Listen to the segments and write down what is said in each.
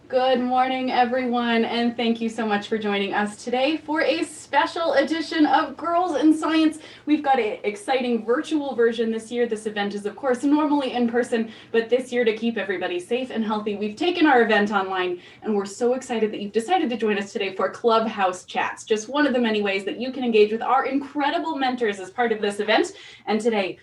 Good morning, everyone, and thank you so much for joining us today for a special edition of Girls in Science. We've got an exciting virtual version this year. This event is, of course, normally in person, but this year, to keep everybody safe and healthy, we've taken our event online, and we're so excited that you've decided to join us today for Clubhouse Chats, just one of the many ways that you can engage with our incredible mentors as part of this event. And today,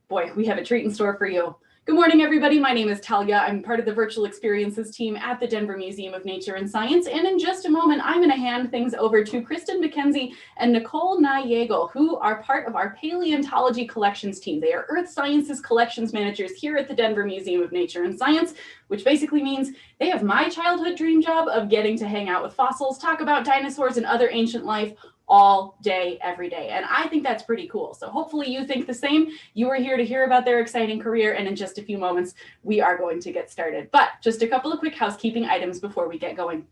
boy, we have a treat in store for you. Good morning, everybody. My name is Talia. I'm part of the virtual experiences team at the Denver Museum of Nature and Science. And in just a moment, I'm going to hand things over to Kristen, MacKenzie, and Nicole NeuYagle, who are part of our paleontology collections team. They are Earth Sciences collections managers here at the Denver Museum of Nature and Science, which basically means they have my childhood dream job of getting to hang out with fossils, talk about dinosaurs and other ancient life all day, every day. And I think that's pretty cool. So hopefully you think the same. You are here to hear about their exciting career. And in just a few moments, we are going to get started. But just a couple of quick housekeeping items before we get going.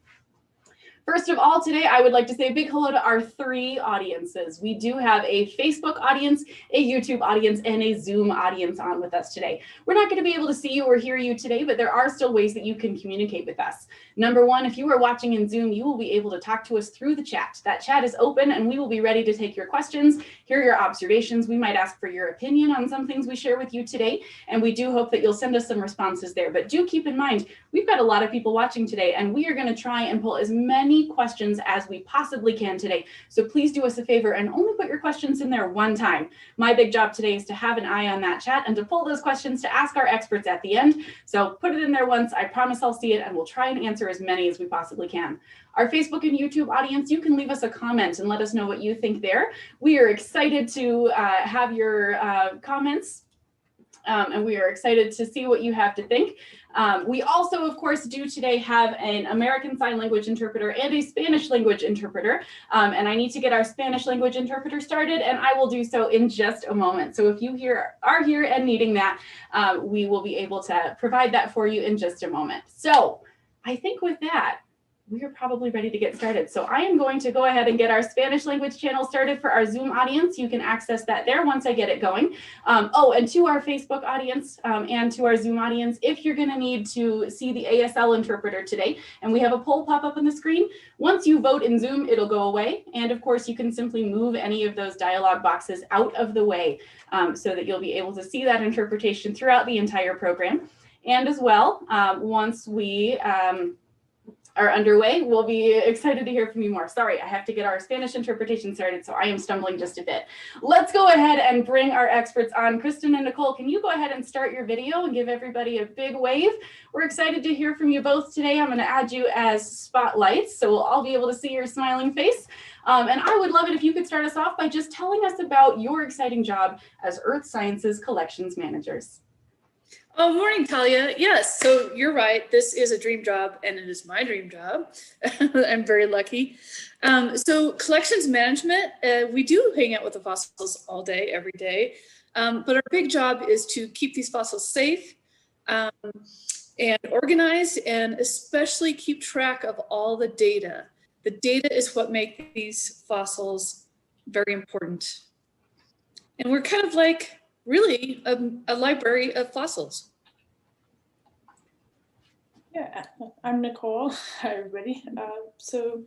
First of all, today, I would like to say a big hello to our three audiences. We do have a Facebook audience, a YouTube audience, and a Zoom audience on with us today. We're not going to be able to see you or hear you today, but there are still ways that you can communicate with us. Number one, if you are watching in Zoom, you will be able to talk to us through the chat. That chat is open, and we will be ready to take your questions, hear your observations. We might ask for your opinion on some things we share with you today, and we do hope that you'll send us some responses there. But do keep in mind, we've got a lot of people watching today, and we are going to try and pull as many questions as we possibly can today. So please do us a favor and only put your questions in there one time. My big job today is to have an eye on that chat and to pull those questions to ask our experts at the end. So put it in there once. I promise I'll see it, and we'll try and answer as many as we possibly can. Our Facebook and YouTube audience, you can leave us a comment and let us know what you think there. We are excited to have your comments. And we are excited to see what you have to think. We also, of course, do today have an American Sign Language interpreter and a Spanish language interpreter. And I need to get our Spanish language interpreter started, and I will do so in just a moment. So if you are here and needing that, we will be able to provide that for you in just a moment. So I think with that, we are probably ready to get started. So I am going to go ahead and get our Spanish language channel started for our Zoom audience. You can access that there once I get it going. And to our Facebook audience and to our Zoom audience, if you're going to need to see the ASL interpreter today, and we have a poll pop up on the screen, once you vote in Zoom, it'll go away. And of course, you can simply move any of those dialog boxes out of the way so that you'll be able to see that interpretation throughout the entire program. And as well, once we are underway, we'll be excited to hear from you more. Sorry, I have to get our Spanish interpretation started, so I am stumbling just a bit. Let's go ahead and bring our experts on. Kristen and Nicole, can you go ahead and start your video and give everybody a big wave? We're excited to hear from you both today. I'm going to add you as spotlights, so we'll all be able to see your smiling face. And I would love it if you could start us off by just telling us about your exciting job as Earth Sciences collections managers. Oh, morning, Talia. Yes, so you're right. This is a dream job, and it is my dream job. I'm very lucky. So collections management, we do hang out with the fossils all day, every day. But our big job is to keep these fossils safe and organized, and especially keep track of all the data. The data is what makes these fossils very important. And we're kind of like really a library of fossils. Yeah, I'm Nicole. Hi, everybody. So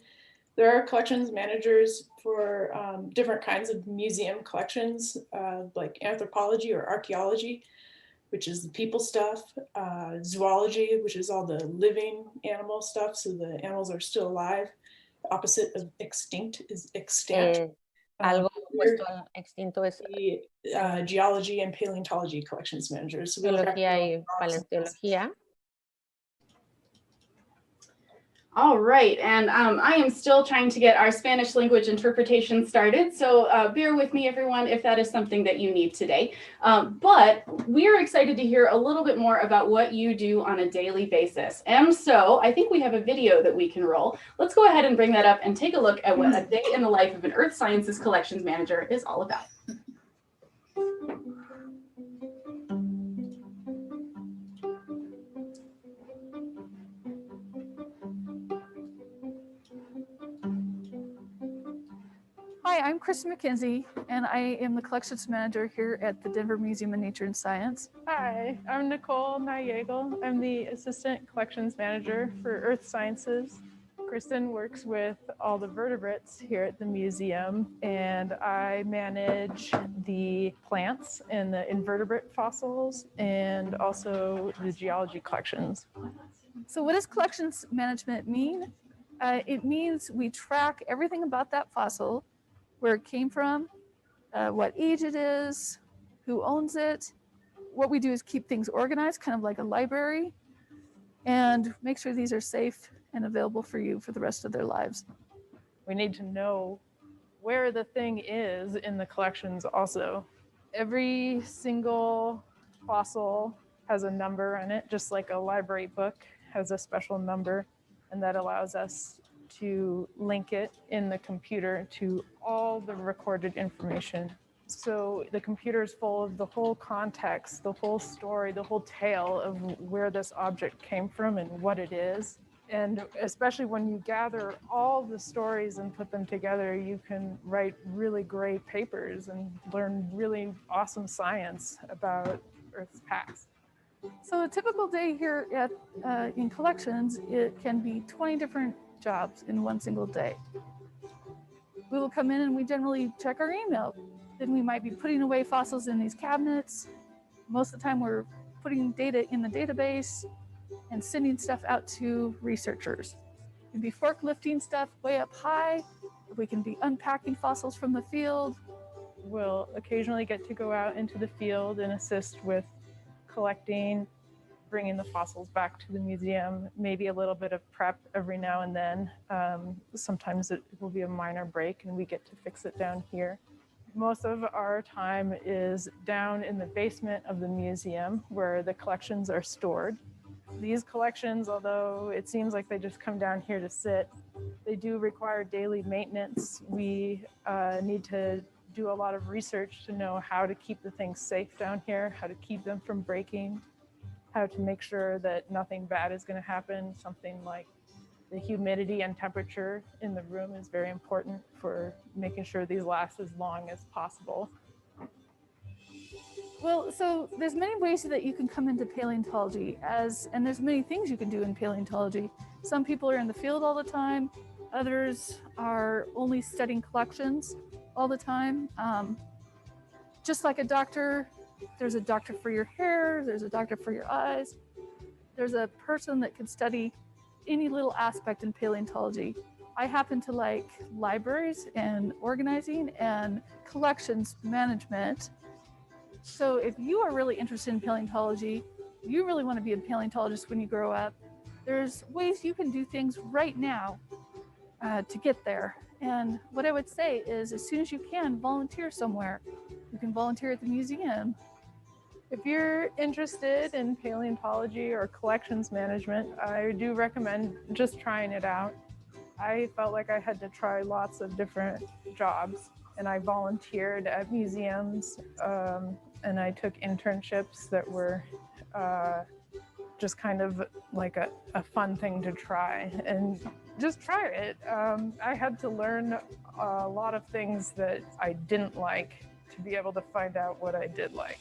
there are collections managers for different kinds of museum collections, like anthropology or archaeology, which is the people stuff, zoology, which is all the living animal stuff, so the animals are still alive. The opposite of extinct is extant. Algo puesto extinto es geology and paleontology collections managers. So geología y paleontología. All right, and I am still trying to get our Spanish language interpretation started, so bear with me, everyone, if that is something that you need today. But we're excited to hear a little bit more about what you do on a daily basis. And so I think we have a video that we can roll. Let's go ahead and bring that up and take a look at what a day in the life of an Earth Sciences collections manager is all about. Hi, I'm Kristen MacKenzie, and I am the collections manager here at the Denver Museum of Nature and Science. Hi, I'm Nicole NeuYagle. I'm the assistant collections manager for Earth Sciences. Kristen works with all the vertebrates here at the museum, and I manage the plants and the invertebrate fossils and also the geology collections. So what does collections management mean? It means we track everything about that fossil, where it came from, what age it is, who owns it. What we do is keep things organized, kind of like a library, and make sure these are safe and available for you for the rest of their lives. We need to know where the thing is in the collections also. Every single fossil has a number in it, just like a library book has a special number, and that allows us to link it in the computer to all the recorded information. So the computer is full of the whole context, the whole story, the whole tale of where this object came from and what it is. And especially when you gather all the stories and put them together, you can write really great papers and learn really awesome science about Earth's past. So a typical day here at in collections, it can be 20 different jobs in one single day. We will come in and we generally check our email. Then we might be putting away fossils in these cabinets. Most of the time we're putting data in the database and sending stuff out to researchers. We can be forklifting stuff way up high. We can be unpacking fossils from the field. We'll occasionally get to go out into the field and assist with collecting, bringing the fossils back to the museum, maybe a little bit of prep every now and then. Sometimes it will be a minor break and we get to fix it down here. Most of our time is down in the basement of the museum where the collections are stored. These collections, although it seems like they just come down here to sit, they do require daily maintenance. We need to do a lot of research to know how to keep the things safe down here, how to keep them from breaking, how to make sure that nothing bad is going to happen. Something like the humidity and temperature in the room is very important for making sure these last as long as possible. Well, so there's many ways that you can come into paleontology and there's many things you can do in paleontology. Some people are in the field all the time. Others are only studying collections all the time. Just like a doctor, there's a doctor for your hair, there's a doctor for your eyes. There's a person that can study any little aspect in paleontology. I happen to like libraries and organizing and collections management. So if you are really interested in paleontology, you really want to be a paleontologist when you grow up, there's ways you can do things right now to get there. And what I would say is as soon as you can, volunteer somewhere. You can volunteer at the museum. If you're interested in paleontology or collections management, I do recommend just trying it out. I felt like I had to try lots of different jobs, and I volunteered at museums, and I took internships that were just kind of like a fun thing to try, and just try it. I had to learn a lot of things that I didn't like to be able to find out what I did like.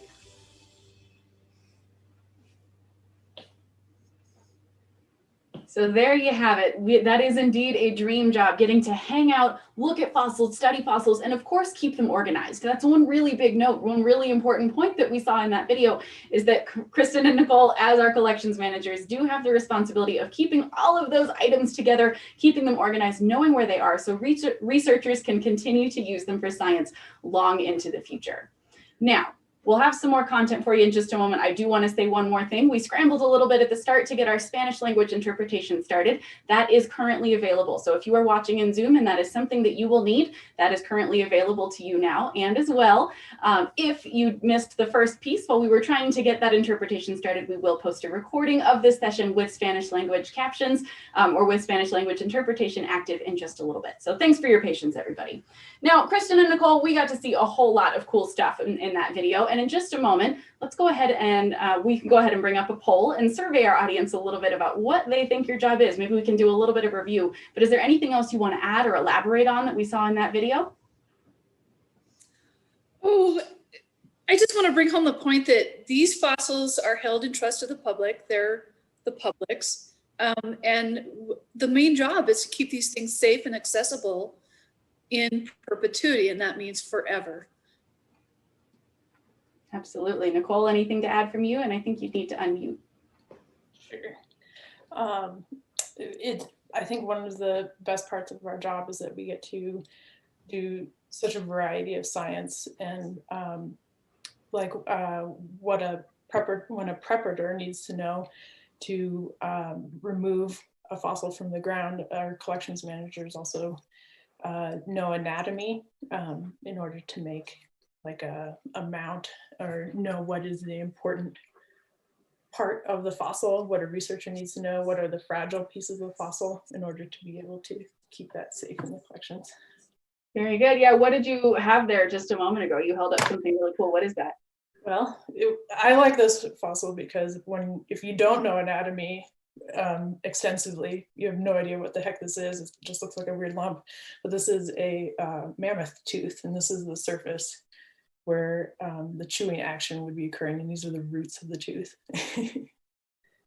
So there you have it. That is indeed a dream job, getting to hang out, look at fossils, study fossils, and of course, keep them organized. That's one really big note. One really important point that we saw in that video is that Kristen and Nicole, as our collections managers, do have the responsibility of keeping all of those items together, keeping them organized, knowing where they are, so researchers can continue to use them for science long into the future. Now, we'll have some more content for you in just a moment. I do want to say one more thing. We scrambled a little bit at the start to get our Spanish language interpretation started. That is currently available. So if you are watching in Zoom and that is something that you will need, that is currently available to you now. And as well, if you missed the first piece while we were trying to get that interpretation started, we will post a recording of this session with Spanish language captions or with Spanish language interpretation active in just a little bit. So thanks for your patience, everybody. Now, Kristen and Nicole, we got to see a whole lot of cool stuff in that video. And in just a moment, let's go ahead and we can go ahead and bring up a poll and survey our audience a little bit about what they think your job is. Maybe we can do a little bit of review, but is there anything else you want to add or elaborate on that we saw in that video? Oh, I just want to bring home the point that these fossils are held in trust of the public. They're the public's. And the main job is to keep these things safe and accessible in perpetuity, and that means forever. Absolutely. Nicole, anything to add from you? And I think you need to unmute. Sure. I think one of the best parts of our job is that we get to do such a variety of science, and when a preparator needs to know to remove a fossil from the ground, our collections managers also know anatomy in order to make like a mount, or know what is the important part of the fossil, what a researcher needs to know, what are the fragile pieces of the fossil, in order to be able to keep that safe in the collections. Very good. Yeah, what did you have there just a moment ago? You held up something really cool. What is that? Well, I like this fossil because if you don't know anatomy extensively, you have no idea what the heck this is. It just looks like a weird lump. But this is a mammoth tooth, and this is the surface where the chewing action would be occurring, and these are the roots of the tooth.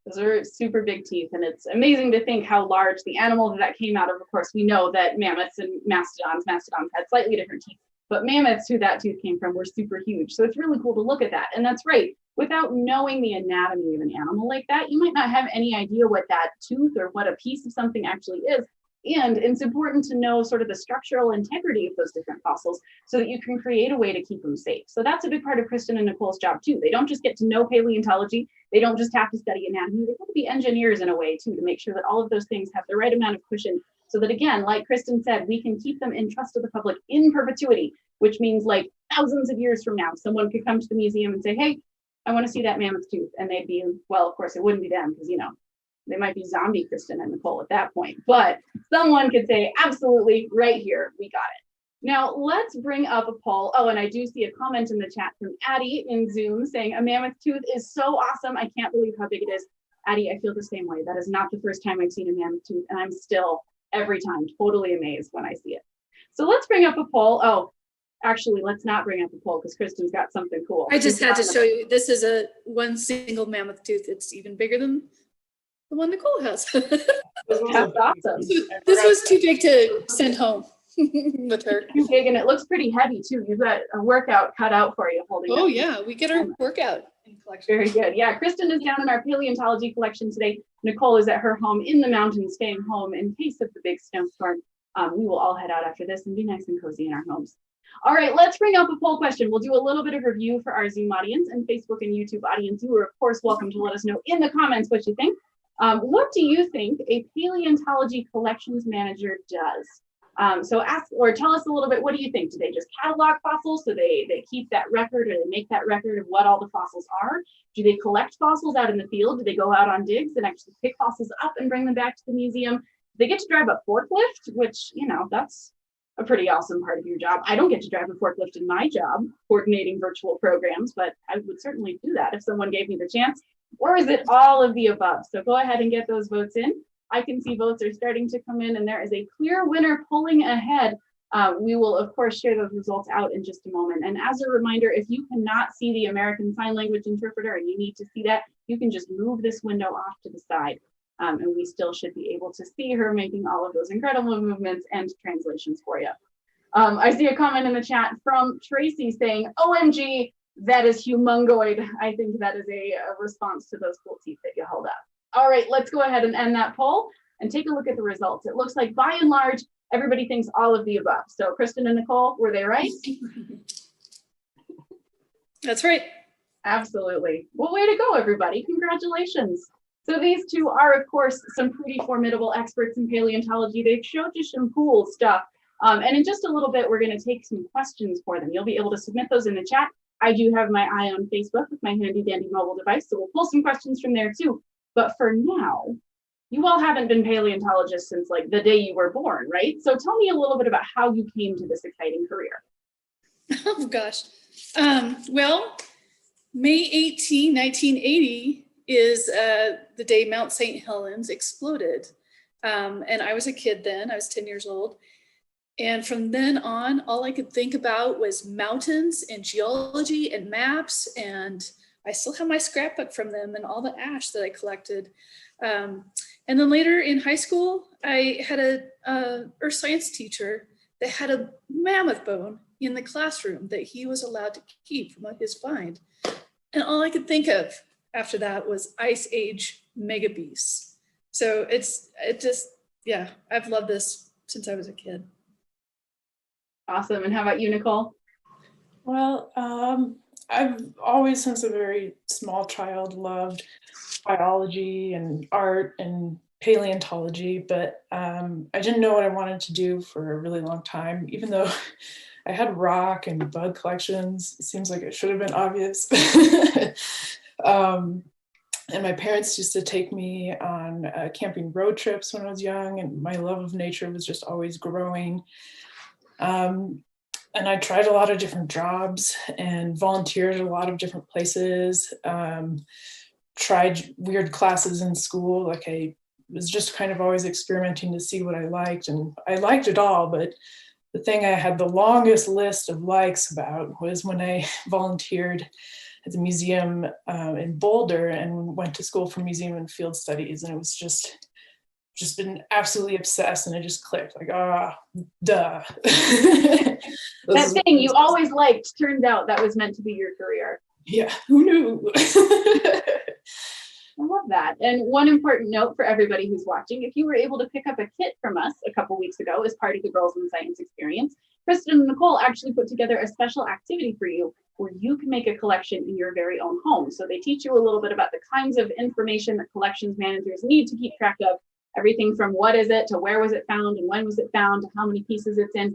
Those are super big teeth, and it's amazing to think how large the animal that came out of. Of course, we know that mammoths and mastodons had slightly different teeth, but mammoths, who that tooth came from, were super huge. So it's really cool to look at that. And that's right. Without knowing the anatomy of an animal like that, you might not have any idea what that tooth or what a piece of something actually is. And it's important to know sort of the structural integrity of those different fossils so that you can create a way to keep them safe. So that's a big part of Kristen and Nicole's job too. They don't just get to know paleontology. They don't just have to study anatomy. They have to be engineers in a way too, to make sure that all of those things have the right amount of cushion, so that, again, like Kristen said, we can keep them in trust of the public in perpetuity, which means like thousands of years from now, someone could come to the museum and say, hey, I want to see that mammoth tooth. And they'd be, well, of course, it wouldn't be them, because, you know, they might be zombie Kristen and Nicole at that point, but someone could say, absolutely, right here, we got it. Now let's bring up a poll. Oh, and I do see a comment in the chat from Addie in Zoom saying, a mammoth tooth is so awesome. I can't believe how big it is. Addie, I feel the same way. That is not the first time I've seen a mammoth tooth, and I'm still every time totally amazed when I see it. So let's bring up a poll. Oh, actually, let's not bring up a poll because Kristen's got something cool. I just had to show you, this is one single mammoth tooth. It's even bigger than the one Nicole has. That's awesome. This was too big to send home with her. Too big, and it looks pretty heavy too. You've got a workout cut out for you holding. Oh yeah, we get our workout in collection. Very good. Yeah, Kristen is down in our paleontology collection today. Nicole is at her home in the mountains, staying home in case of the big snowstorm. We will all head out after this and be nice and cozy in our homes. All right, let's bring up a poll question. We'll do a little bit of review for our Zoom audience and Facebook and YouTube audience. You are, of course, welcome to let us know in the comments what you think. What do you think a paleontology collections manager does? So ask or tell us a little bit, what do you think? Do they just catalog fossils? So they keep that record, or they make that record of what all the fossils are? Do they collect fossils out in the field? Do they go out on digs and actually pick fossils up and bring them back to the museum? They get to drive a forklift, which, you know, that's a pretty awesome part of your job. I don't get to drive a forklift in my job, coordinating virtual programs, but I would certainly do that if someone gave me the chance. Or is it all of the above? So go ahead and get those votes in. I can see votes are starting to come in, and there is a clear winner pulling ahead. We will, of course, share those results out in just a moment. And as a reminder, if you cannot see the American Sign Language interpreter and you need to see that, you can just move this window off to the side. And we still should be able to see her making all of those incredible movements and translations for you. I see a comment in the chat from Tracy saying, OMG, that is humongoid. I think that is a response to those cool teeth that you held up. All right, let's go ahead and end that poll and take a look at the results. It looks like by and large, everybody thinks all of the above. So Kristen and Nicole, were they right? That's right. Absolutely. Well, way to go, everybody. Congratulations. So these two are, of course, some pretty formidable experts in paleontology. They've showed you some cool stuff. And in just a little bit, we're going to take some questions for them. You'll be able to submit those in the chat. I do have my eye on Facebook with my handy dandy mobile device, so we'll pull some questions from there too. But for now, you all haven't been paleontologists since like the day you were born, right? So tell me a little bit about how you came to this exciting career. Oh gosh. Well, May 18, 1980 is the day Mount St. Helens exploded. And I was a kid then, I was 10 years old. And from then on, all I could think about was mountains and geology and maps. And I still have my scrapbook from them and all the ash that I collected. And then later in high school, I had a earth science teacher that had a mammoth bone in the classroom that he was allowed to keep from his find. And all I could think of after that was Ice Age mega beasts. So yeah, I've loved this since I was a kid. Awesome. And how about you, Nicole? Well, I've always, since a very small child, loved biology and art and paleontology, but I didn't know what I wanted to do for a really long time, even though I had rock and bug collections. It seems like it should have been obvious. And my parents used to take me on camping road trips when I was young, and my love of nature was just always growing. And I tried a lot of different jobs and volunteered at a lot of different places, tried weird classes in school. Like I was just kind of always experimenting to see what I liked, and I liked it all, but the thing I had the longest list of likes about was when I volunteered at the museum in Boulder and went to school for museum and field studies. And it was just been absolutely obsessed, and it just clicked, like, duh. That thing you always liked, turned out that was meant to be your career. Yeah, who knew? I love that. And one important note for everybody who's watching, if you were able to pick up a kit from us a couple weeks ago as part of the Girls in Science experience, Kristen and Nicole actually put together a special activity for you where you can make a collection in your very own home. So they teach you a little bit about the kinds of information that collections managers need to keep track of, everything from what is it to where was it found and when was it found to how many pieces it's in,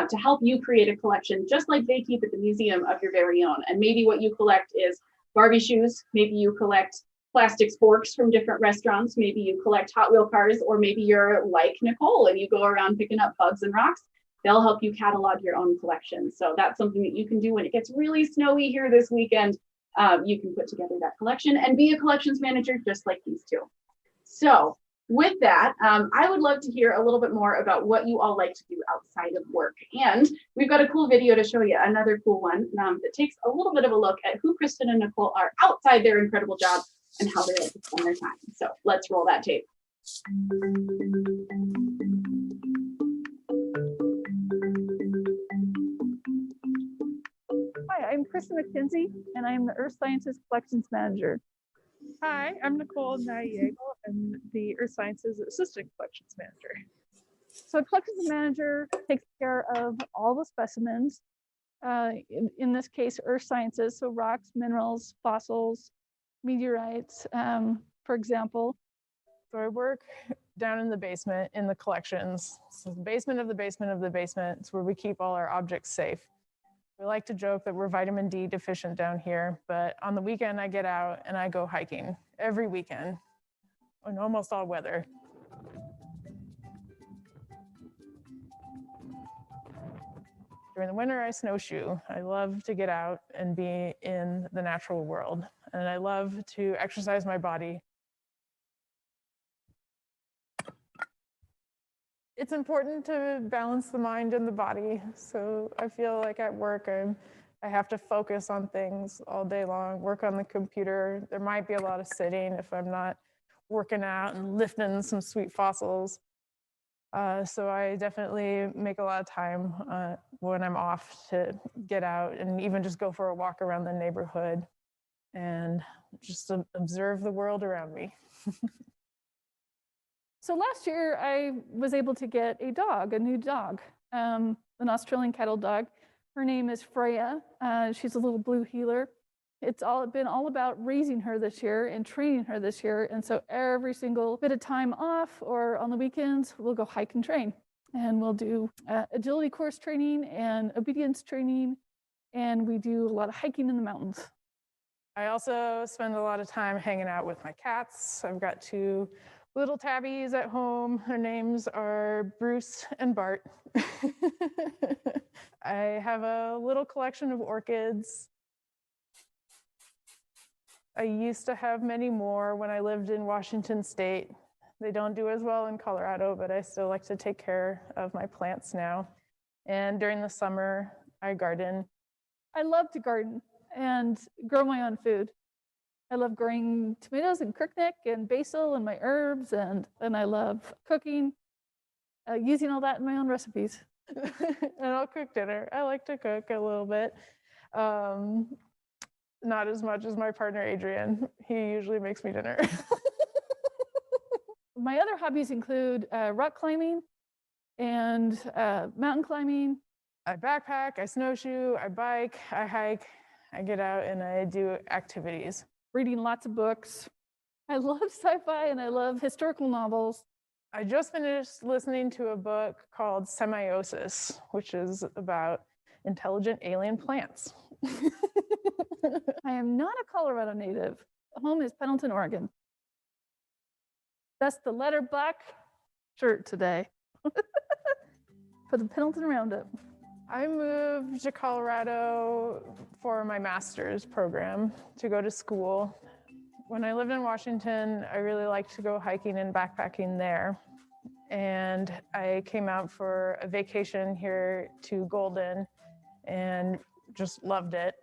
to help you create a collection just like they keep at the museum of your very own. And maybe what you collect is Barbie shoes, maybe you collect plastic forks from different restaurants, maybe you collect Hot Wheel cars, or maybe you're like Nicole and you go around picking up bugs and rocks. They'll help you catalog your own collection. So that's something that you can do when it gets really snowy here this weekend. You can put together that collection and be a collections manager just like these two. So with that, I would love to hear a little bit more about what you all like to do outside of work. And we've got a cool video to show you, another cool one that takes a little bit of a look at who Kristen and Nicole are outside their incredible job and how they like to spend their time. So let's roll that tape. Hi, I'm Kristen MacKenzie, and I'm the Earth Sciences Collections Manager. Hi, I'm Nicole NeuYagle. I'm the Earth Sciences Assistant Collections Manager. So a collections manager takes care of all the specimens, in this case, Earth Sciences, so rocks, minerals, fossils, meteorites, for example. So I work down in the basement in the collections. So the basement of the basement of the basement is where we keep all our objects safe. We like to joke that we're vitamin D deficient down here, but on the weekend I get out and I go hiking every weekend in almost all weather. During the winter, I snowshoe. I love to get out and be in the natural world, and I love to exercise my body. It's important to balance the mind and the body. So I feel like at work, I have to focus on things all day long, work on the computer. There might be a lot of sitting if I'm not working out and lifting some sweet fossils. So I definitely make a lot of time when I'm off to get out and even just go for a walk around the neighborhood and just observe the world around me. So last year I was able to get a dog, a new dog, an Australian cattle dog. Her name is Freya. She's a little blue heeler. It's been all about raising her this year and training her this year. And so every single bit of time off or on the weekends, we'll go hike and train. And we'll do agility course training and obedience training. And we do a lot of hiking in the mountains. I also spend a lot of time hanging out with my cats. I've got 2 little tabbies at home. Their names are Bruce and Bart. I have a little collection of orchids. I used to have many more when I lived in Washington State. They don't do as well in Colorado, but I still like to take care of my plants now. And during the summer, I garden. I love to garden and grow my own food. I love growing tomatoes and crookneck and basil and my herbs, and I love cooking, using all that in my own recipes. And I'll cook dinner. I like to cook a little bit. Not as much as my partner, Adrian. He usually makes me dinner. My other hobbies include rock climbing and mountain climbing. I backpack, I snowshoe, I bike, I hike, I get out and I do activities. Reading lots of books. I love sci-fi and I love historical novels. I just finished listening to a book called Semiosis, which is about intelligent alien plants. I am not a Colorado native. Home is Pendleton, Oregon. That's the letter black shirt today for the Pendleton Roundup. I moved to Colorado for my master's program to go to school. When I lived in Washington, I really liked to go hiking and backpacking there. And I came out for a vacation here to Golden and just loved it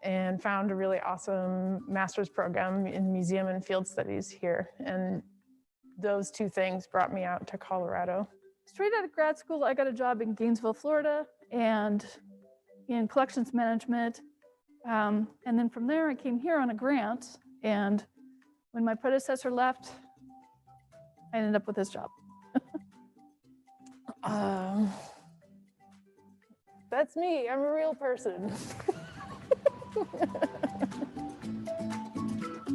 and found a really awesome master's program in museum and field studies here. And those two things brought me out to Colorado. Straight out of grad school, I got a job in Gainesville, Florida, and in collections management. And then from there, I came here on a grant. And when my predecessor left, I ended up with this job. That's me. I'm a real person.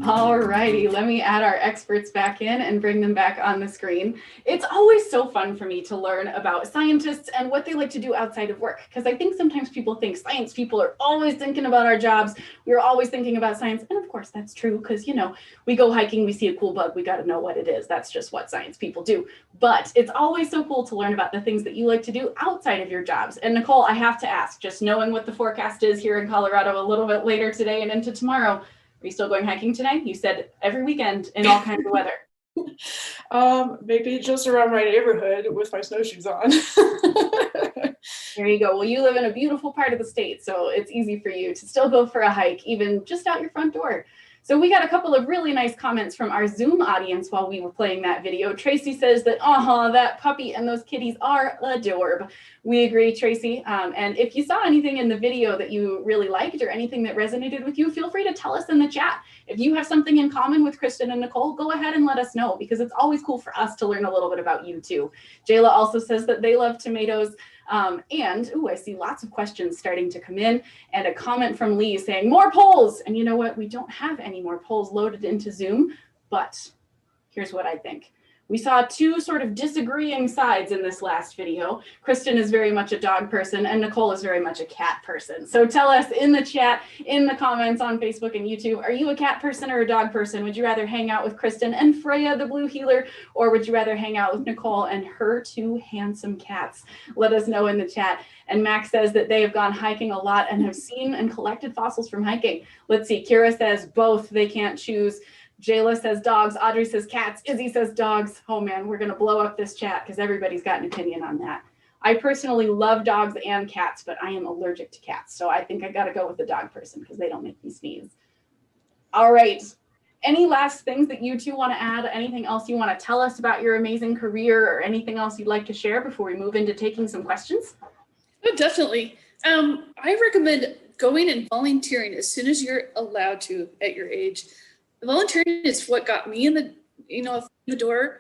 All righty, let me add our experts back in and bring them back on the screen. It's always so fun for me to learn about scientists and what they like to do outside of work, because I think sometimes people think science people are always thinking about our jobs. We're always thinking about science. And of course, that's true, because, you know, we go hiking, we see a cool bug, we got to know what it is. That's just what science people do. But it's always so cool to learn about the things that you like to do outside of your jobs. And Nicole, I have to ask, just knowing what the forecast is here in Colorado a little bit later today and into tomorrow, are you still going hiking today? You said every weekend in all kinds of weather. Maybe just around my neighborhood with my snowshoes on. There you go. Well, you live in a beautiful part of the state, so it's easy for you to still go for a hike, even just out your front door. So we got a couple of really nice comments from our Zoom audience while we were playing that video. Tracy says that, that puppy and those kitties are adorable. We agree, Tracy. And if you saw anything in the video that you really liked or anything that resonated with you, feel free to tell us in the chat. If you have something in common with Kristen and Nicole, go ahead and let us know, because it's always cool for us to learn a little bit about you too. Jayla also says that they love tomatoes. I see lots of questions starting to come in, and a comment from Lee saying more polls. And you know what? We don't have any more polls loaded into Zoom, but here's what I think. We saw two sort of disagreeing sides in this last video. Kristen is very much a dog person and Nicole is very much a cat person. So tell us in the chat, in the comments on Facebook and YouTube, are you a cat person or a dog person? Would you rather hang out with Kristen and Freya, the blue healer, or would you rather hang out with Nicole and her two handsome cats? Let us know in the chat. And Max says that they have gone hiking a lot and have seen and collected fossils from hiking. Let's see, Kira says both, they can't choose. Jayla says dogs, Audrey says cats, Izzy says dogs. Oh man, we're gonna blow up this chat because everybody's got an opinion on that. I personally love dogs and cats, but I am allergic to cats. So I think I gotta go with the dog person because they don't make me sneeze. All right, any last things that you two wanna add? Anything else you wanna tell us about your amazing career or anything else you'd like to share before we move into taking some questions? Oh, definitely. I recommend going and volunteering as soon as you're allowed to at your age. Volunteering is what got me in the door,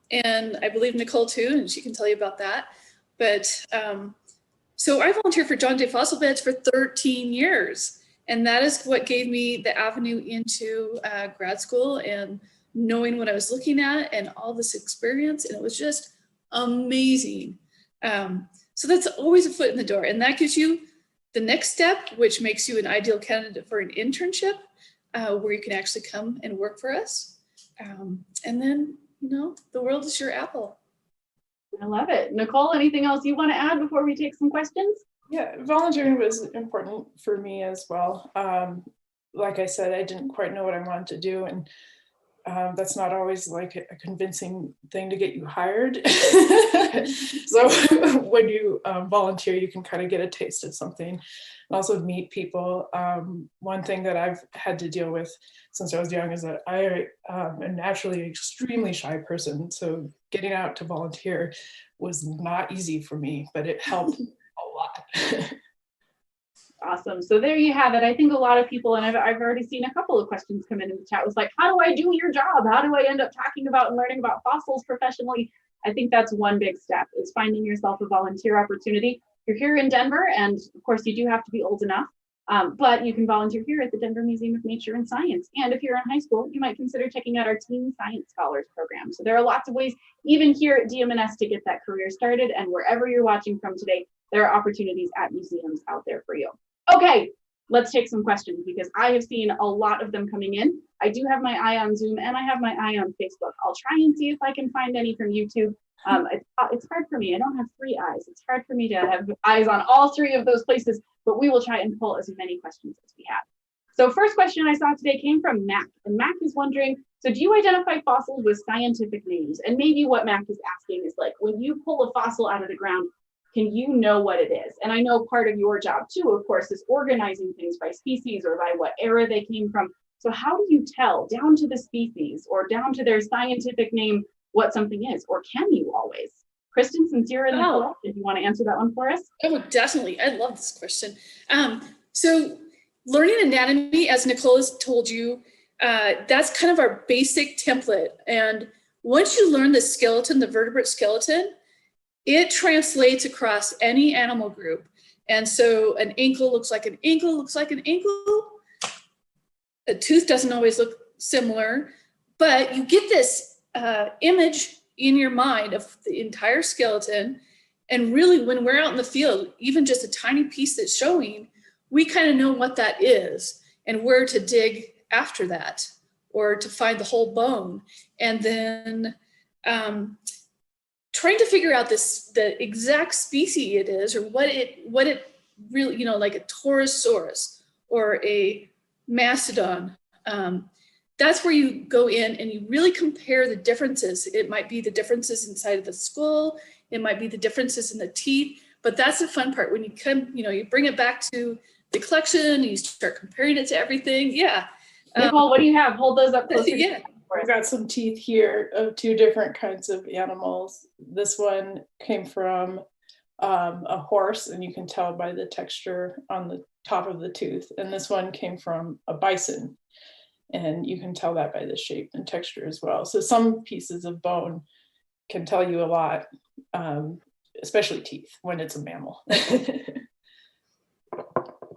and I believe Nicole too, and she can tell you about that. But so I volunteered for John Day Fossil Beds for 13 years, and that is what gave me the avenue into grad school and knowing what I was looking at and all this experience, and it was just amazing. So that's always a foot in the door, and that gives you the next step, which makes you an ideal candidate for an internship. Where you can actually come and work for us. And then, the world is your apple. I love it. Nicole, anything else you want to add before we take some questions? Yeah, volunteering was important for me as well. Like I said, I didn't quite know what I wanted to do. And that's not always like a convincing thing to get you hired. So when you volunteer, you can kind of get a taste of something and also meet people. One thing that I've had to deal with since I was young is that I am naturally an extremely shy person. So getting out to volunteer was not easy for me, but it helped a lot. Awesome. So there you have it. I think a lot of people, and I've already seen a couple of questions come in the chat, was like, how do I do your job? How do I end up talking about and learning about fossils professionally? I think that's one big step, is finding yourself a volunteer opportunity. You're here in Denver, and of course you do have to be old enough, but you can volunteer here at the Denver Museum of Nature and Science. And if you're in high school, you might consider checking out our Teen Science Scholars program. So there are lots of ways, even here at DMNS, to get that career started. And wherever you're watching from today, there are opportunities at museums out there for you. Okay, let's take some questions, because I have seen a lot of them coming in. I do have my eye on Zoom and I have my eye on Facebook. I'll try and see if I can find any from YouTube. It's hard for me. I don't have 3 eyes. It's hard for me to have eyes on all 3 of those places, but we will try and pull as many questions as we have. So first question I saw today came from Mac, and Mac is wondering, so do you identify fossils with scientific names? And maybe what Mac is asking is, like, when you pull a fossil out of the ground, can you know what it is? And I know part of your job too, of course, is organizing things by species or by what era they came from. So how do you tell down to the species or down to their scientific name what something is? Or can you always? Kristen, since you're in the call, if you want to answer that one for us. Oh, definitely. I love this question. So learning anatomy, as Nicole has told you, that's kind of our basic template. And once you learn the skeleton, the vertebrate skeleton, it translates across any animal group. And so an ankle looks like an ankle, looks like an ankle. A tooth doesn't always look similar, but you get this image in your mind of the entire skeleton. And really, when we're out in the field, even just a tiny piece that's showing, we kind of know what that is and where to dig after that, or to find the whole bone. And then trying to figure out the exact species it is, or what it really, you know, like a Taurosaurus or a mastodon. That's where you go in and you really compare the differences. It might be the differences inside of the skull, it might be the differences in the teeth, but that's the fun part when you come, you know, you bring it back to the collection and you start comparing it to everything. Yeah. Nicole, what do you have? Hold those up closer. Yeah. I've got some teeth here of 2 different kinds of animals. This one came from a horse, and you can tell by the texture on the top of the tooth. And this one came from a bison, and you can tell that by the shape and texture as well. So some pieces of bone can tell you a lot, especially teeth when it's a mammal.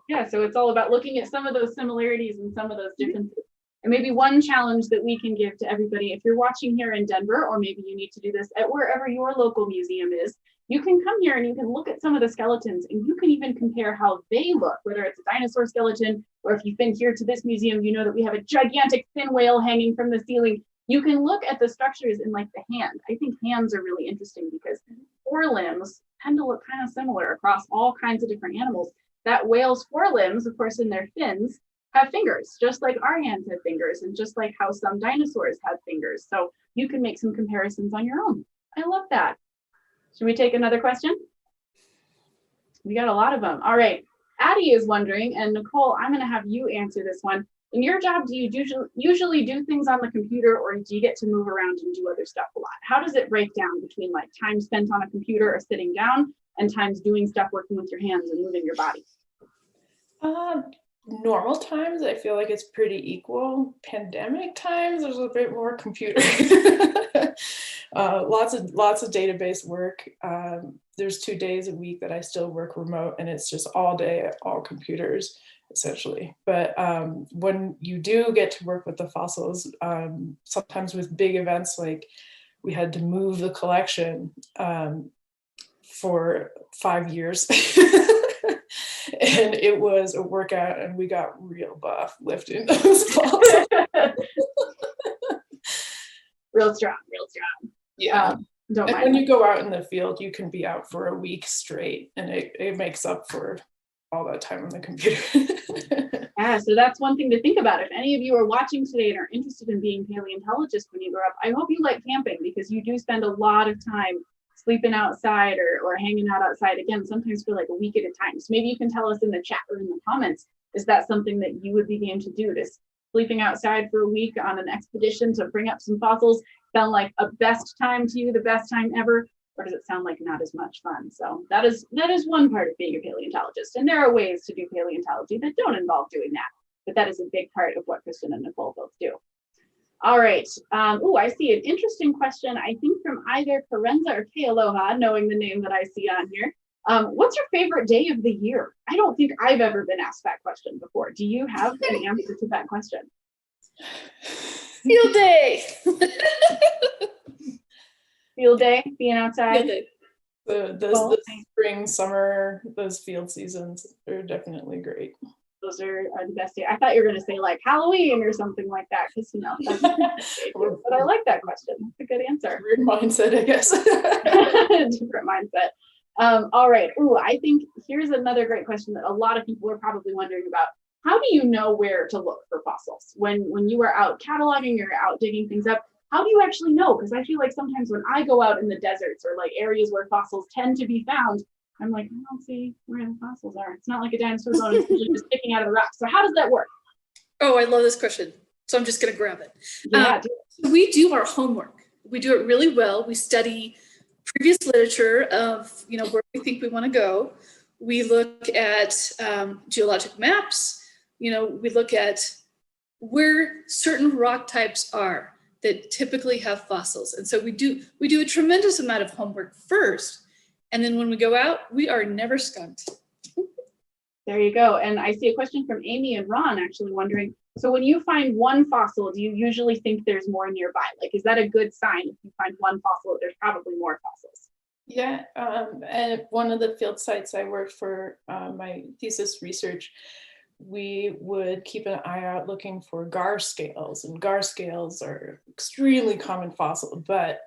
Yeah, so it's all about looking at some of those similarities and some of those differences. And maybe one challenge that we can give to everybody, if you're watching here in Denver, or maybe you need to do this at wherever your local museum is, you can come here and you can look at some of the skeletons, and you can even compare how they look, whether it's a dinosaur skeleton, or if you've been here to this museum, you know that we have a gigantic fin whale hanging from the ceiling. You can look at the structures in, like, the hand. I think hands are really interesting because forelimbs tend to look kind of similar across all kinds of different animals. That whale's forelimbs, of course, in their fins, have fingers, just like our hands have fingers, and just like how some dinosaurs have fingers. So you can make some comparisons on your own. I love that. Should we take another question? We got a lot of them. All right. Addie is wondering, and Nicole, I'm going to have you answer this one. In your job, do you usually do things on the computer, or do you get to move around and do other stuff a lot? How does it break down between, like, time spent on a computer or sitting down and times doing stuff, working with your hands and moving your body? Normal times, I feel like it's pretty equal. Pandemic times, there's a bit more computer. Lots of database work. There's 2 days a week that I still work remote, and it's just all day, all computers, essentially. But when you do get to work with the fossils, sometimes with big events, like we had to move the collection for 5 years. And it was a workout, and we got real buff lifting those balls. Real strong, real strong. Yeah. Don't And mind. when you go out in the field, you can be out for a week straight, and it makes up for all that time on the computer. Yeah, so that's one thing to think about. If any of you are watching today and are interested in being paleontologists when you grow up, I hope you like camping, because you do spend a lot of time sleeping outside or hanging out outside, again, sometimes for like a week at a time. So maybe you can tell us in the chat or in the comments, is that something that you would be game to do? Does sleeping outside for a week on an expedition to bring up some fossils sound like a best time to you, the best time ever? Or does it sound like not as much fun? So that is one part of being a paleontologist. And there are ways to do paleontology that don't involve doing that. But that is a big part of what Kristen and Nicole both do. All right. Oh, I see an interesting question, I think from either Karenza or Kealoha, knowing the name that I see on here. What's your favorite day of the year? I don't think I've ever been asked that question before. Do you have an answer to that question? Field day. Field day, being outside. Field day. The spring, summer, those field seasons are definitely great. Those are the best day. I thought you were going to say like Halloween or something like that, because you know, that's but I like that question. That's a good answer. Weird mindset, I guess. Different mindset. All right. Ooh, I think here's another great question that a lot of people are probably wondering about. How do you know where to look for fossils? When you are out cataloging, you're out digging things up, how do you actually know? Because I feel like sometimes when I go out in the deserts or like areas where fossils tend to be found, I'm like, I don't see where the fossils are. It's not like a dinosaur bone, it's usually just sticking out of the rock. So how does that work? Oh, I love this question. So I'm just going to grab it. Yeah. We do our homework. We do it really well. We study previous literature of, you know, where we think we want to go. We look at geologic maps. You know, we look at where certain rock types are that typically have fossils. And so we do a tremendous amount of homework first. And then when we go out, we are never skunked. There you go. And I see a question from Amy and Ron actually wondering, so when you find one fossil, do you usually think there's more nearby? Like, is that a good sign? If you find one fossil, there's probably more fossils. Yeah, at one of the field sites I worked for my thesis research, we would keep an eye out looking for gar scales, and gar scales are extremely common fossil, but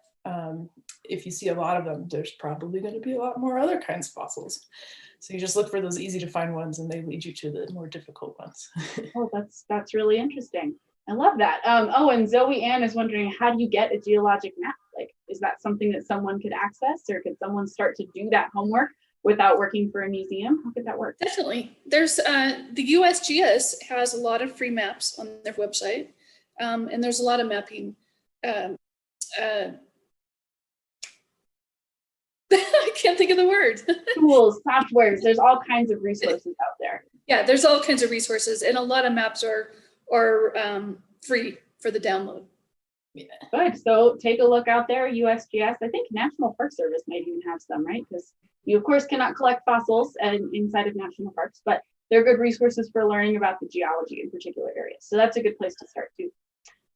if you see a lot of them, there's probably going to be a lot more other kinds of fossils. So you just look for those easy to find ones and they lead you to the more difficult ones. Oh, that's really interesting. I love that. Oh, and Zoe Ann is wondering, how do you get a geologic map? Like, is that something that someone could access, or could someone start to do that homework without working for a museum? How could that work? Definitely. There's the USGS has a lot of free maps on their website, and there's a lot of mapping. I can't think of the word. Tools, softwares, there's all kinds of resources out there. Yeah, there's all kinds of resources, and a lot of maps are free for the download. Yeah. Good. So take a look out there, USGS. I think National Park Service might even have some, right? Because you, of course, cannot collect fossils inside of national parks, but they're good resources for learning about the geology in particular areas. So that's a good place to start too.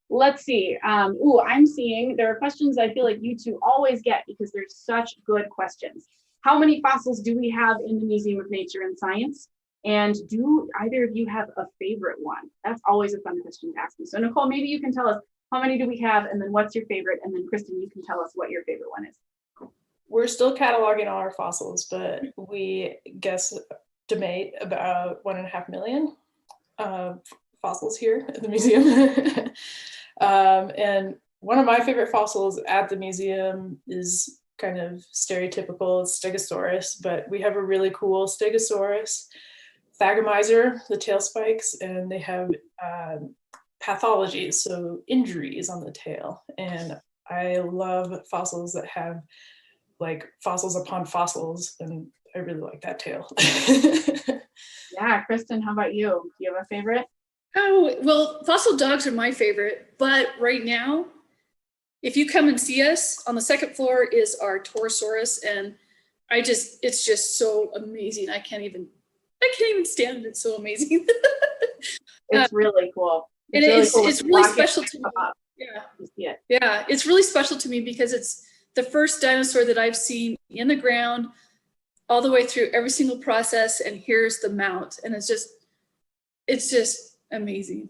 Let's see. Ooh, I'm seeing there are questions I feel like you two always get because they're such good questions. How many fossils do we have in the Museum of Nature and Science? And do either of you have a favorite one? That's always a fun question to ask me. So Nicole, maybe you can tell us how many do we have, and then what's your favorite? And then Kristen, you can tell us what your favorite one is. We're still cataloging all our fossils, but we estimate about 1.5 million fossils here at the museum. And one of my favorite fossils at the museum is kind of stereotypical, it's Stegosaurus, but we have a really cool Stegosaurus thagomizer, the tail spikes, and they have pathologies, so injuries on the tail. And I love fossils that have like fossils upon fossils, and I really like that tail. Yeah, Kristen, how about you? Do you have a favorite? Oh, well, fossil dogs are my favorite, but right now, if you come and see us, on the second floor is our Taurosaurus, and it's just so amazing. I can't even stand it. It's so amazing. It's really cool. And it's really special to me. Yeah. Yeah, it's really special to me because it's the first dinosaur that I've seen in the ground all the way through every single process, and here's the mount, and it's just amazing.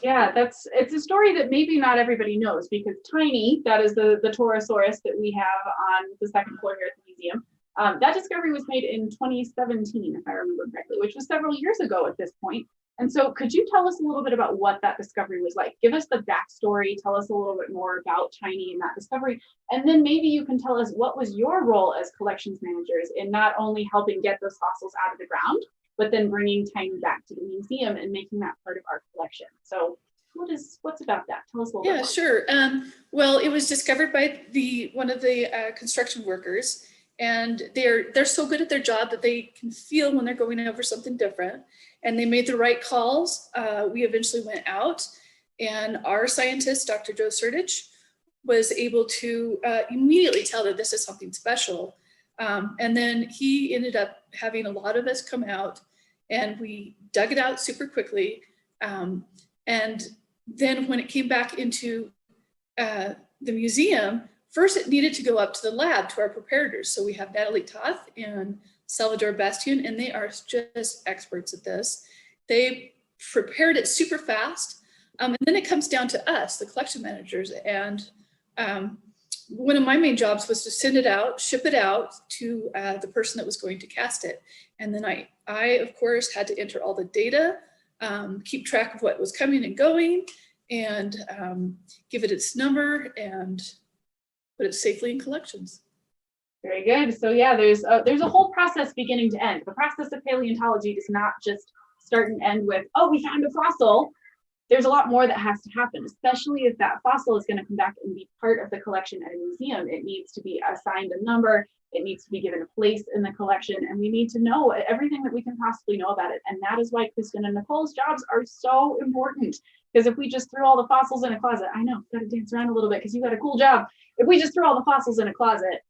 Yeah, it's a story that maybe not everybody knows, because Tiny, that is the Taurosaurus that we have on the second floor here at the museum, That discovery was made in 2017, if I remember correctly, which was several years ago at this point. And so could you tell us a little bit about what that discovery was like? Give us the backstory, tell us a little bit more about Tiny and that discovery, and then maybe you can tell us what was your role as collections managers in not only helping get those fossils out of the ground, but then bringing Tiny back to the museum and making that part of our collection. So what's about that? Tell us a little bit more. Sure. Well, it was discovered by one of the construction workers, and they're so good at their job that they can feel when they're going over something different, and they made the right calls. We eventually went out, and our scientist, Dr. Joe Sertich, was able to immediately tell that this is something special. And then he ended up having a lot of us come out, and we dug it out super quickly. And then when it came back into the museum, first it needed to go up to the lab to our preparators. So we have Natalie Toth and Salvador Bastion, and they are just experts at this. They prepared it super fast. And then it comes down to us, the collection managers. And one of my main jobs was to send it out, ship it out to the person that was going to cast it. And then I of course, had to enter all the data, keep track of what was coming and going, and give it its number and put it safely in collections. Very good. So yeah, there's a whole process beginning to end. The process of paleontology does not just start and end with, oh, we found a fossil. There's a lot more that has to happen, especially if that fossil is going to come back and be part of the collection at a museum. It needs to be assigned a number. It needs to be given a place in the collection, and we need to know everything that we can possibly know about it. And that is why Kristen and Nicole's jobs are so important. Because if we just threw all the fossils in a closet, I know, got to dance around a little bit because you got a cool job. If we just threw all the fossils in a closet,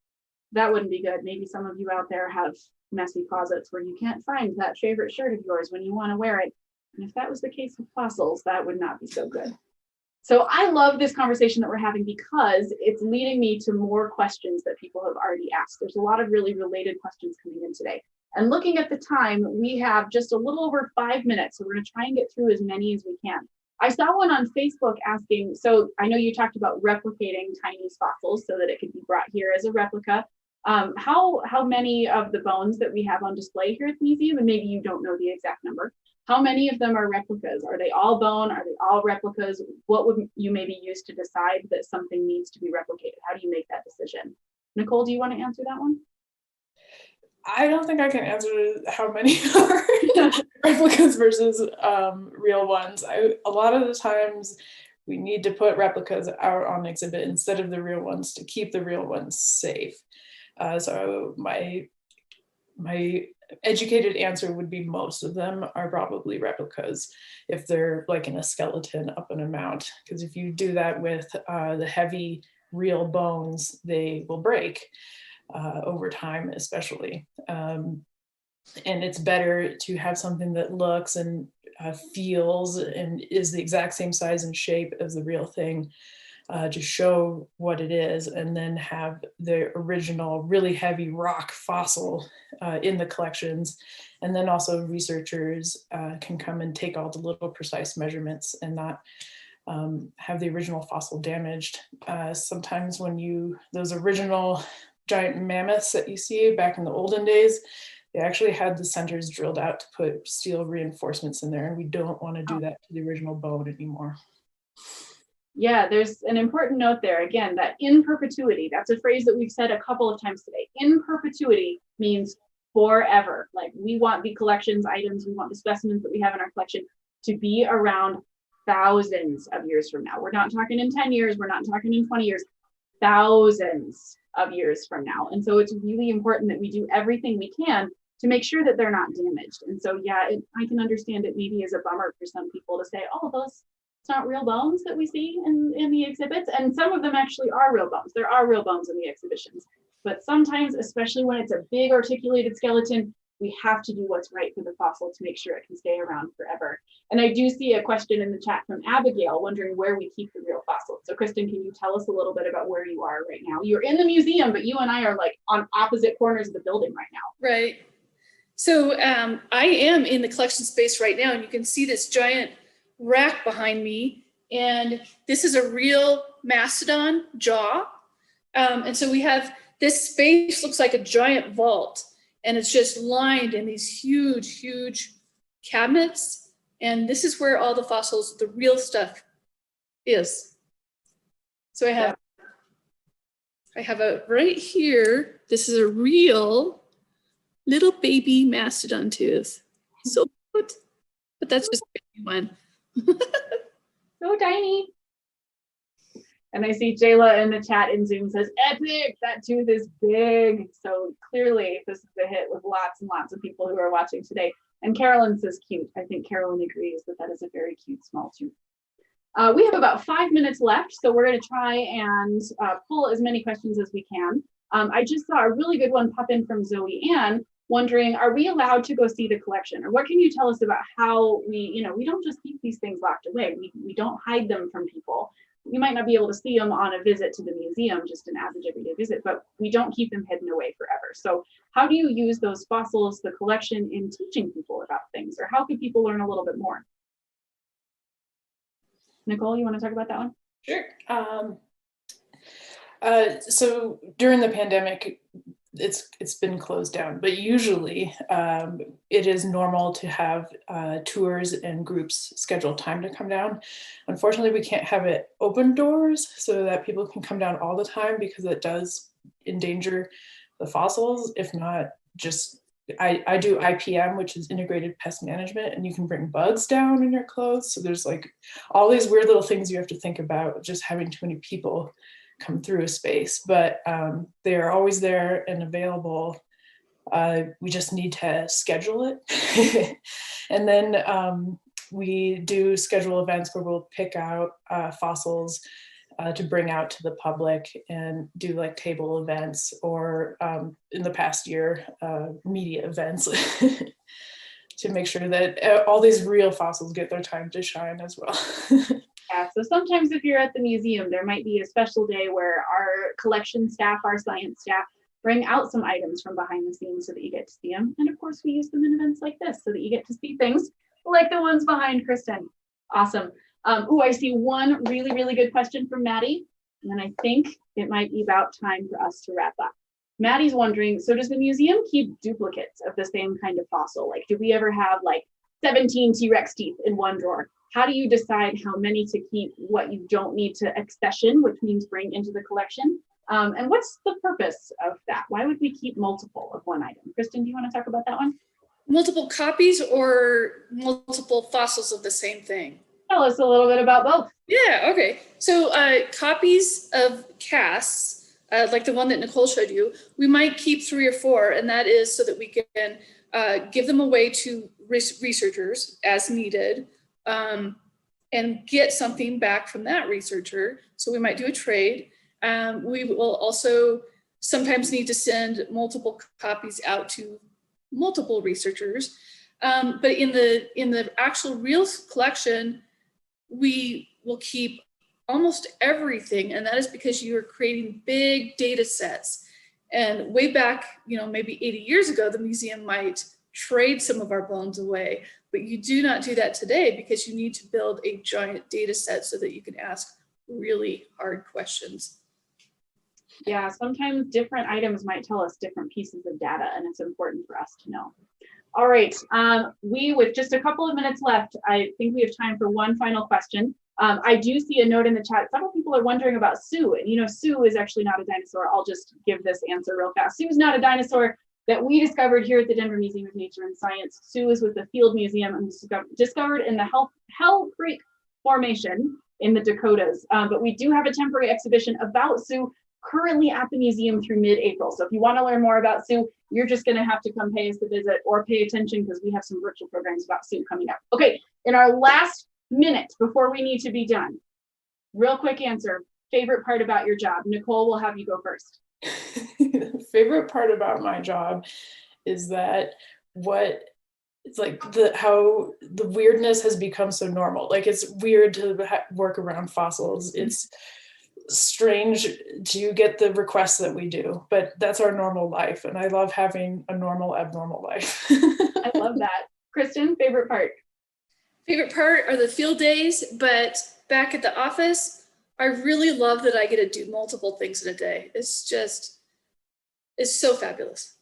that wouldn't be good. Maybe some of you out there have messy closets where you can't find that favorite shirt of yours when you want to wear it. And if that was the case with fossils, that would not be so good. So I love this conversation that we're having because it's leading me to more questions that people have already asked. There's a lot of really related questions coming in today. And looking at the time, we have just a little over 5 minutes. So we're going to try and get through as many as we can. I saw one on Facebook asking, so I know you talked about replicating Tiny's fossils so that it could be brought here as a replica. How many of the bones that we have on display here at the museum, and maybe you don't know the exact number, how many of them are replicas? Are they all bone? Are they all replicas? What would you maybe use to decide that something needs to be replicated? How do you make that decision? Nicole, do you want to answer that one? I don't think I can answer how many are replicas versus real ones. A lot of the times we need to put replicas out on exhibit instead of the real ones to keep the real ones safe. So my educated answer would be most of them are probably replicas if they're like in a skeleton up in a mount, because if you do that with the heavy real bones, they will break over time, especially. And it's better to have something that looks and feels and is the exact same size and shape as the real thing, to show what it is, and then have the original really heavy rock fossil in the collections. And then also researchers can come and take all the little precise measurements and not have the original fossil damaged. Sometimes when those original giant mammoths that you see back in the olden days, they actually had the centers drilled out to put steel reinforcements in there, and we don't want to do that to the original bone anymore. Yeah, there's an important note there. Again, that in perpetuity, that's a phrase that we've said a couple of times today. In perpetuity means forever. Like, we want the collections items, we want the specimens that we have in our collection to be around thousands of years from now. We're not talking in 10 years, we're not talking in 20 years, thousands of years from now. And so it's really important that we do everything we can to make sure that they're not damaged. And so, yeah, I can understand it maybe as a bummer for some people to say, oh, it's not real bones that we see in the exhibits. And some of them actually are real bones. There are real bones in the exhibitions. But sometimes, especially when it's a big articulated skeleton, we have to do what's right for the fossil to make sure it can stay around forever. And I do see a question in the chat from Abigail wondering where we keep the real fossils. So Kristen, can you tell us a little bit about where you are right now? You're in the museum, but you and I are like on opposite corners of the building right now. Right. So I am in the collection space right now, and you can see this giant rack behind me. And this is a real mastodon jaw. And so we have this space looks like a giant vault, and it's just lined in these huge, huge cabinets. And this is where all the fossils, the real stuff is. So I have a right here, this is a real little baby mastodon tooth. So cute, but that's just a baby one. So tiny. And I see Jayla in the chat in Zoom says, epic, that tooth is big. So clearly this is a hit with lots and lots of people who are watching today. And Carolyn says cute. I think Carolyn agrees that that is a very cute small tooth. We have about 5 minutes left, so we're going to try and pull as many questions as we can. I just saw a really good one pop in from Zoe Ann, wondering, are we allowed to go see the collection? Or what can you tell us about how we don't just keep these things locked away. We don't hide them from people. You might not be able to see them on a visit to the museum, just an average everyday visit, but we don't keep them hidden away forever. So how do you use those fossils, the collection, in teaching people about things? Or how could people learn a little bit more? Nicole, you want to talk about that one? Sure. So during the pandemic, it's been closed down, but usually it is normal to have tours and groups schedule time to come down. Unfortunately, we can't have it open doors so that people can come down all the time, because it does endanger the fossils. If not, just I do IPM, which is integrated pest management, and you can bring bugs down in your clothes. So there's like all these weird little things you have to think about just having too many people come through a space, but they are always there and available. We just need to schedule it. And then we do schedule events where we'll pick out fossils to bring out to the public and do like table events, or in the past year, media events to make sure that all these real fossils get their time to shine as well. Yeah, so sometimes if you're at the museum, there might be a special day where our collection staff, our science staff, bring out some items from behind the scenes so that you get to see them. And of course, we use them in events like this so that you get to see things like the ones behind Kristen. Awesome. I see one really, really good question from Maddie. And then I think it might be about time for us to wrap up. Maddie's wondering, so does the museum keep duplicates of the same kind of fossil? Like, do we ever have like 17 T-Rex teeth in one drawer? How do you decide how many to keep, what you don't need to accession, which means bring into the collection? And what's the purpose of that? Why would we keep multiple of one item? Kristen, do you want to talk about that one? Multiple copies or multiple fossils of the same thing? Tell us a little bit about both. Yeah, okay. So copies of casts, like the one that Nicole showed you, we might keep 3 or 4, and that is so that we can give them away to researchers as needed, and get something back from that researcher. So we might do a trade. We will also sometimes need to send multiple copies out to multiple researchers. But in the actual real collection, we will keep almost everything. And that is because you are creating big data sets. And way back, maybe 80 years ago, the museum might trade some of our bones away, but you do not do that today because you need to build a giant data set so that you can ask really hard questions. Yeah, sometimes different items might tell us different pieces of data, and it's important for us to know. All right, with just a couple of minutes left, I think we have time for one final question. I do see a note in the chat. Several people are wondering about Sue, and Sue is actually not a dinosaur. I'll just give this answer real fast. Sue is not a dinosaur that we discovered here at the Denver Museum of Nature and Science. Sue is with the Field Museum and was discovered in the Hell Creek Formation in the Dakotas. But we do have a temporary exhibition about Sue currently at the museum through mid-April. So if you want to learn more about Sue, you're just going to have to come pay us a visit or pay attention, because we have some virtual programs about Sue coming up. Okay, in our last minute before we need to be done, real quick answer, favorite part about your job. Nicole, we'll have you go first. Favorite part about my job is that it's like how the weirdness has become so normal. Like, it's weird to work around fossils. It's strange to get the requests that we do, but that's our normal life, and I love having a normal abnormal life. I love that. Kristen, favorite part? Favorite part are the field days, but back at the office, I really love that I get to do multiple things in a day. It's just is so fabulous.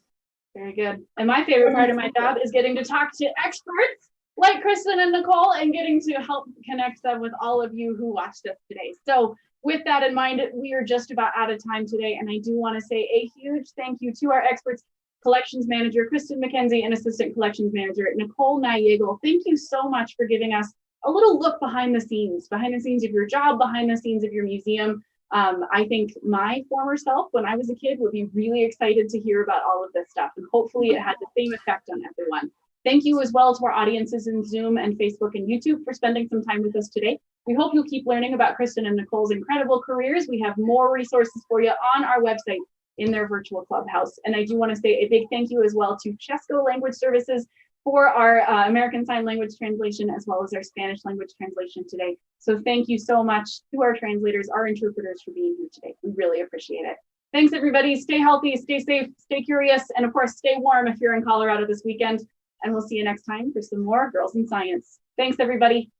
Very good. And my favorite part of my job is getting to talk to experts like Kristen and Nicole and getting to help connect them with all of you who watched us today. So with that in mind, we are just about out of time today. And I do want to say a huge thank you to our experts, Collections Manager Kristen MacKenzie and Assistant Collections Manager Nicole NeuYagle. Thank you so much for giving us a little look behind the scenes of your job, behind the scenes of your museum. I think my former self, when I was a kid, would be really excited to hear about all of this stuff. And hopefully it had the same effect on everyone. Thank you as well to our audiences in Zoom and Facebook and YouTube for spending some time with us today. We hope you'll keep learning about Kristen and Nicole's incredible careers. We have more resources for you on our website in their virtual clubhouse. And I do want to say a big thank you as well to Chesco Language Services for our American Sign Language translation, as well as our Spanish language translation today. So thank you so much to our translators, our interpreters for being here today. We really appreciate it. Thanks everybody. Stay healthy, stay safe, stay curious, and of course, stay warm if you're in Colorado this weekend. And we'll see you next time for some more Girls in Science. Thanks everybody.